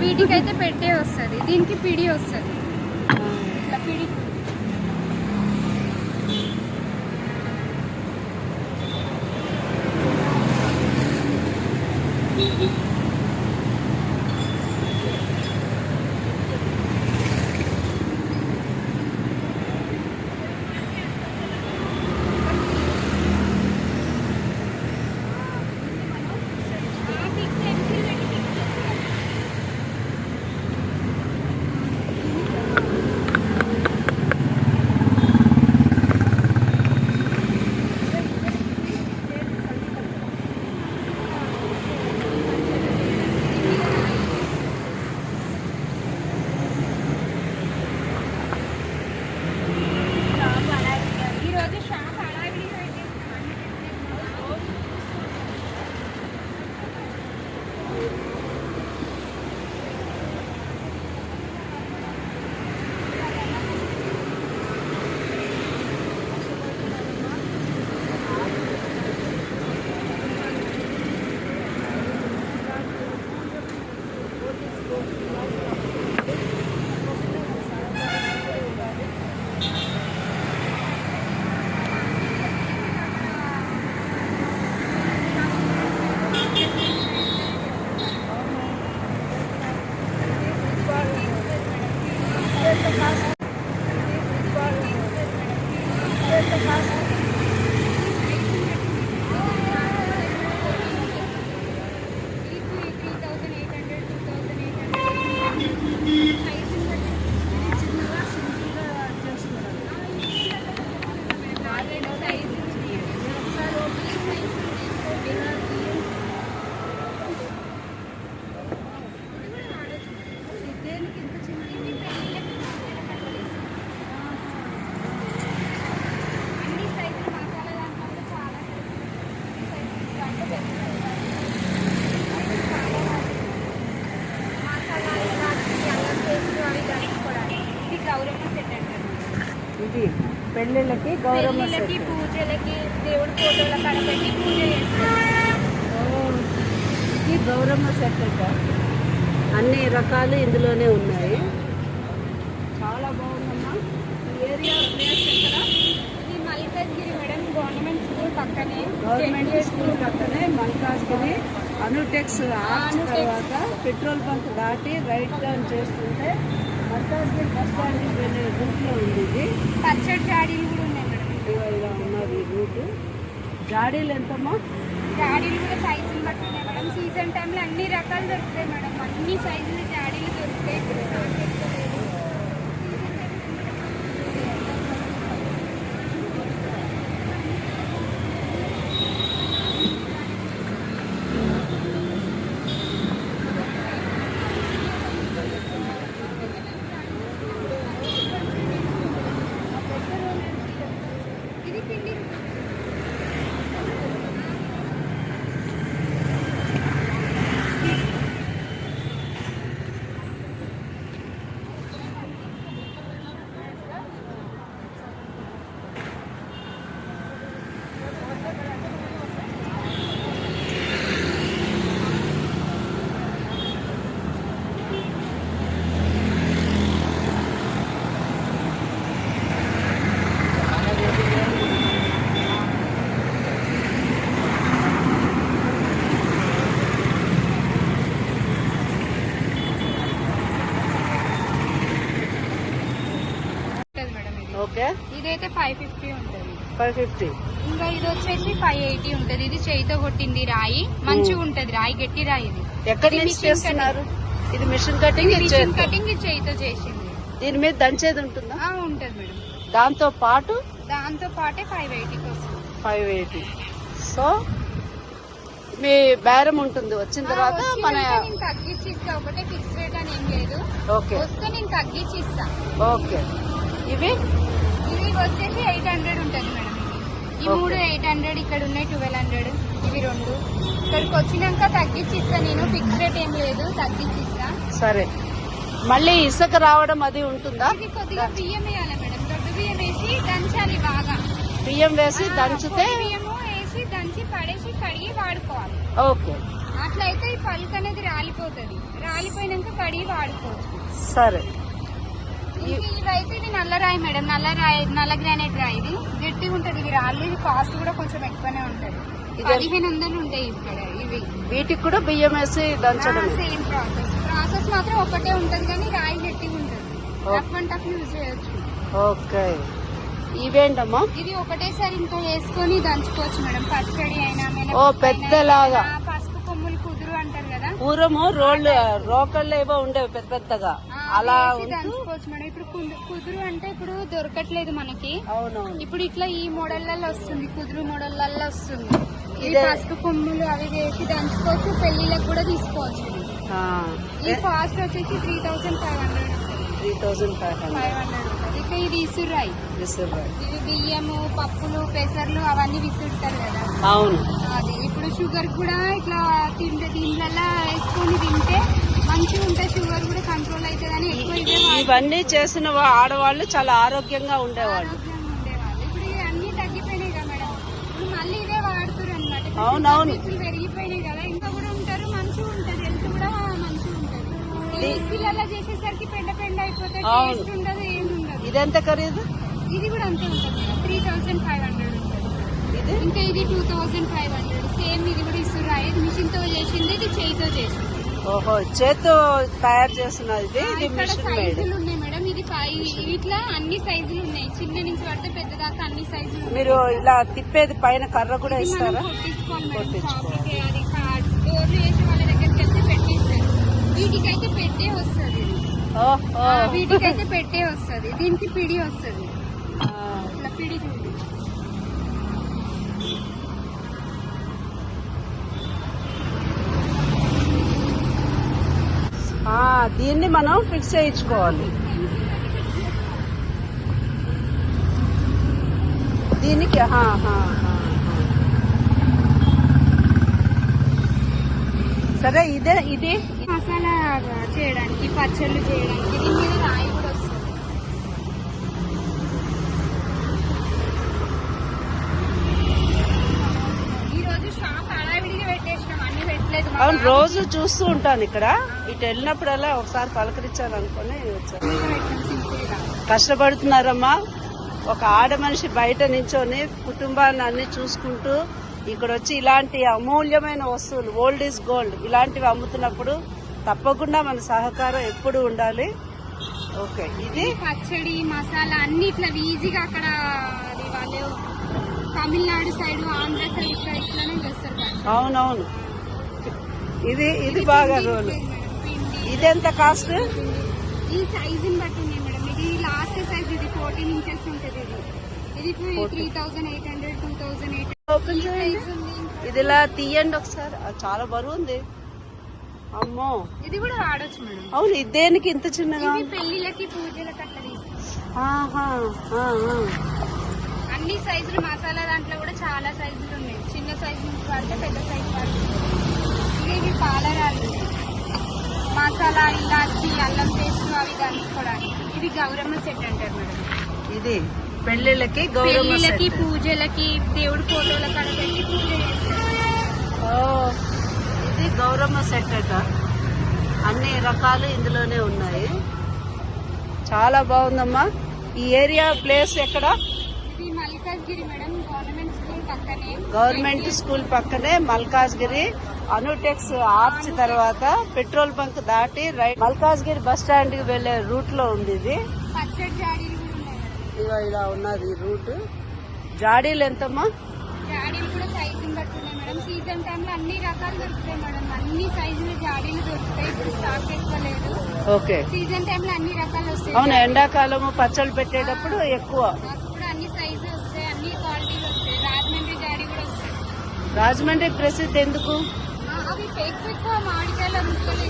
వీటికైతే పెట్టే వస్తుంది, దీనికి పిడి వస్తుంది. ఇట్లా పిడి ఇది పెళ్ళిళ్ళకి గౌరమ్మకి పూజలకి దేవుడి ఫోటోల కాడ పెట్టి పూజ చేస్తారు. ఇది గౌరమ్మ సెట్ అంట. అన్ని రకాలు ఇందులోనే ఉన్నాయి. చాలా బాగుందమ్మా. ఏరియా ప్లేస్ ఎక్కడ? ఇది మల్కాజ్గిరి మేడం, గవర్నమెంట్ స్కూల్ పక్కనే. గవర్నమెంట్ స్కూల్ పక్కనే మల్కాజ్గిరి అనుటెక్స్ ఆర్చ్ తర్వాత పెట్రోల్ బంక్ దాటి రైట్ టర్న్ చేస్తుంటే మల్కాజ్గిరి బస్ స్టాండ్కి వెళ్ళే రూట్లో ఉంది. ఇది పచ్చడి జాడీలు కూడా ఉన్నాయి మేడం. ఇలా ఉన్నది ఈ రూటు. జాడీలు ఎంతమ్మా? జాడీలు కూడా సైజులు బట్టి ఉన్నాయి మేడం. సీజన్ టైంలో అన్ని రకాలు దొరుకుతాయి మేడం. అన్ని సైజులు జాడీలు దొరుకుతాయి. ఇది పిండి ఓకే. ఇదైతే 550 ఉంటుంది. 550. ఇంకా ఇది వచ్చేసి 580 ఉంటుంది. ఇది చేయితో కొట్టింది రాయి, మంచిగా ఉంటది. రాయి గట్టి రాయి. ఇది ఎక్కడి నుంచి చేస్తున్నారు? ఇది మిషన్ కటింగ్. మిషన్ కటింగ్ ఇది చేయితో చేసింది. దీని మీద దంచేది ఉంటుందా? ఉంటది మేడం. దాంతో పాటే 580 వస్తుంది. 580. సో మీ బేరం ఉంటుంది వచ్చిన తర్వాత మన నేను తగ్గించి ఇస్తా. ఒకటే ఫిక్స్ రేట్ అని ఏం లేదు. ఓకే. వస్తే నేను తగ్గించి ఇస్తా. ఓకే. ఇవి వచ్చేసి 800 ఉంటుంది మేడం. ఈ మూడు 800, ఇక్కడ ఉన్నాయి 1200. ఇవి రెండు ఇక్కడికి వచ్చినాక తగ్గించి ఇస్తా. నేను ఫిక్స్ రేట్ ఏం లేదు, తగ్గించి ఇస్తా. సరే. మళ్ళీ ఇసుక రావడం అది ఉంటుందా? ఇది కొద్దిగా బియ్యం వేయాలి మేడం. దొడ్డు బియ్యం వేసి దంచాలి బాగా. బియ్యం వేసి దంచితే బియ్యము వేసి దంచి పడేసి కడిగి వాడుకోవాలి. ఓకే. అట్లా ఇట్లయితే ఈ పల్క్ అనేది రాలిపోతుంది. రాలిపోయినాక కడిగి వాడుకోవచ్చు. సరే. ఇవైతే ఇది నల్ల రాయి మేడం, నల్ల గ్రానైట్ రాయి. ఇది గట్టిగా ఉంటది. ఇది రాళ్ళు. ఇది కాస్ట్ కూడా కొంచెం ఎక్కువనే ఉంటది. 1500 ఉంటాయి ఇక్కడ. ఇవి వీటికి కూడా బియ్యం వేసి దంచడం. సేమ్ ప్రాసెస్ మాత్రం ఒకటే ఉంటది, కానీ రాయి గట్టిగా ఉంటది. రఫ్ అండ్ టఫ్ యూజ్ చేయొచ్చు. ఓకే. ఇవేంటమ్మా? ఇది ఒకటేసారి ఇంకా వేసుకొని దంచుకోవచ్చు మేడం. పచ్చడి అయినా పెద్దలాగా పసుపు కొమ్ములు కుదురు అంటారు కదా. పూర్వము రోకళ్ళు ఏవో ఉండేవి పెద్ద పెద్దగా, అలా దంచుకోవచ్చు మేడం. ఇప్పుడు కుదురు అంటే ఇప్పుడు దొరకట్లేదు మనకి. అవునవును. ఇప్పుడు ఇట్లా ఈ మోడళ్లలో వస్తుంది, కుదురు మోడళ్లలో వస్తుంది. ఈ పసుపు కొమ్ములు అవి వేసి దంచుకోవచ్చు. పెళ్లిలకు కూడా తీసుకోవచ్చు. ఈ కాస్ట్ వచ్చేసి 3500. 3500. ఇక ఇది ఇసురాయి. ఇది బియ్యము, పప్పులు, పెసర్లు అవన్నీ విసురుతారు కదా. అవును. అది ఇప్పుడు షుగర్ కూడా ఇట్లా దీంట్లో వేసుకొని తింటే మంచిగా ఉంటే షుగర్ కూడా కంట్రోల్ అవుతుంది అని ఎక్కువ ఇవన్నీ చేసిన ఆడవాళ్ళు చాలా ఆరోగ్యంగా ఉండేవాళ్ళు. ఇప్పుడు అన్ని తగ్గిపోయినాయి కదా మేడం. ఇప్పుడు మళ్ళీ ఇవే వాడుతారు అనమాట. అవునవును. పెరిగిపోయినాయి కదా, ఇంకా కూడా ఉంటారు. మంచిగా ఉంటది, హెల్త్ కూడా మంచిగా ఉంటది. పిల్లల చేసేసరికి పెండ అయిపోతే టేస్ట్ ఉండదు, ఏమి ఉండదు. ఇదెంత ఖరీదు? ఇది కూడా అంతే ఉంటుంది. 3500 ఉంటుంది. ఇంకా ఇది 2500. సేమ్ ఇది కూడా ఇస్తున్నారు. ఇది మిషన్ తో చేసింది, ఇది చేయితో చేసింది. ఓహో, చేతితో తయారు చేస్తున్నది. సైజులు ఉన్నాయి మేడం. ఇది ఇట్లా అన్ని సైజులు ఉన్నాయి. చిన్న నుంచి పడితే పెద్ద దాకా అన్ని సైజులు. మీరు ఇలా తిప్పేది పైన కర్ర కూడా ఇస్తారా? కొట్టించుకోవాలి. అది డోర్లు వేసి వాళ్ళ దగ్గరికి వెళ్తే పెట్టిస్తారు. వీటికైతే పెట్టే వస్తుంది. వీటికైతే పెట్టే వస్తుంది. దీనికి పిడి వస్తుంది. ఇట్లా పిడి చూడండి. దీన్ని మనం ఫిక్స్ చేయించుకోవాలి. దీనికి సరే. ఇది మసాలా చేయడానికి, పచ్చళ్ళు చేయడానికి దీని మీద రాయి కూడా వస్తుంది. ఈ రోజు షాప్ హడావిడిగా పెట్టేసినాం, అన్ని పెట్టలేదు. అవును, రోజు చూస్తూ ఉంటాను ఇక్కడ. ఇటు వెళ్ళినప్పుడల్లా ఒకసారి పలకరించాను అనుకుని వచ్చాను. కష్టపడుతున్నారమ్మా. ఒక ఆడ మనిషి బయట నించొని కుటుంబాన్ని అన్ని చూసుకుంటూ ఇక్కడ వచ్చి ఇలాంటి అమూల్యమైన వస్తువులు, ఓల్డ్ ఈజ్ గోల్డ్, ఇలాంటివి అమ్ముతున్నప్పుడు తప్పకుండా మన సహకారం ఎప్పుడు ఉండాలి. ఓకే. ఇది పచ్చడి మసాలా అన్ని ఇట్లా ఈజీగా అక్కడ వాళ్ళు తమిళనాడు సైడ్, ఆంధ్ర సైడ్ ఇట్లానే చేస్తారు. అవునవును. ఇది బాగా రోల్. ఇదెంత కాస్ట్? ఈ సైజుని బట్టి ఉన్నాయి మేడం. ఇది లాస్ట్ సైజ్, ఇది 14 ఇంచెస్ ఉంటుంది. ఇది 3800, 2800. ఓపెన్ చేయండి. ఇది ఇలా తీయండి ఒకసారి. చాలా బరువు ఉంది. అమ్మో, ఇది కూడా వాడొచ్చు మేడం. అవును. ఇది దేనికి ఇంత చిన్నగా? పెళ్లిళ్ళకి, పూజలకు అట్లా అన్ని సైజులు. మసాలా దాంట్లో కూడా చాలా సైజులు ఉన్నాయి. చిన్న సైజు నుంచి వాడితే పెద్ద సైజు వాడుతుంది. ఇవి పాలరాలు, మసాలా, ఇలాచి, అల్లం పేస్ట్ అవి దంచుకోవడానికి. ఇది గౌరమ్మ సెట్ అంటారు మేడం. ఇది పెళ్లిళ్ళకి, పూజలకి, దేవుడి ఫోటోల కాడ పెట్టి పూజ చేస్తారు. ఇది గౌరమ్మ సెట్ అట. అన్ని రకాలు ఇందులోనే ఉన్నాయి. చాలా బాగుందమ్మా. ఈ ఏరియా ప్లేస్ ఎక్కడ? ఇది మల్కాజ్గిరి మేడం. గవర్నమెంట్ స్కూల్ పక్కనే మల్కాజ్గిరి. అనుటెక్స్ ఆర్చ్ తర్వాత పెట్రోల్ బంక్ దాటి రైట్ మల్కాజ్గిరి బస్ స్టాండ్ కి వెళ్లే రూట్ లో ఉంది ఇది. ఇలా ఉన్నది రూట్. జాడీలు ఎంతమ్మా? జాడీలు కూడా సైజుని బట్టి ఉన్నాయి మేడం. సీజన్ టైంలో అన్ని రకాలు దొరుకుతాయి మేడం. అన్ని సైజులు జాడీలు దొరుకుతాయి. ఇప్పుడు స్టాక్ ఎక్కువ లేదు. ఓకే. సీజన్ టైంలో అన్ని రకాలు వస్తాయి. అవును, ఎండాకాలము పచ్చళ్ళు పెట్టేటప్పుడు ఎక్కువ. అప్పుడు అన్ని సైజు వస్తాయి, అన్ని క్వాలిటీలు వస్తాయి. రాజమండ్రి జాడీ కూడా వస్తాయి. రాజమండ్రి ప్రసిద్ధి ఎందుకు? అవి ఎక్కువ మామిడికాయలు ముక్కలు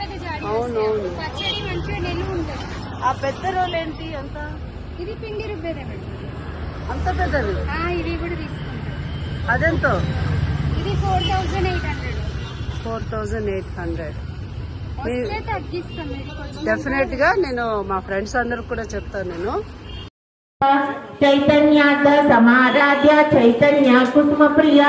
పెద్ద జాడీ. అవునవును. పచ్చడి మంచిగా నిలువ ఉంటుంది. ఆ పెద్ద రోల్ ఏంటి? అంత ఇది పిండి రుబ్బేదే మేడం. అంత పెద్దది? ఇది కూడా తీసుకుంటాం. అదెంతో? ఇది 4800. 4800. తగ్గిస్తాం డెఫినెట్ గా. నేను మా ఫ్రెండ్స్ అందరికి కూడా చెప్తాను. నేను చైతన్య సమారాధ్య చైతన్య కుసుమ ప్రియ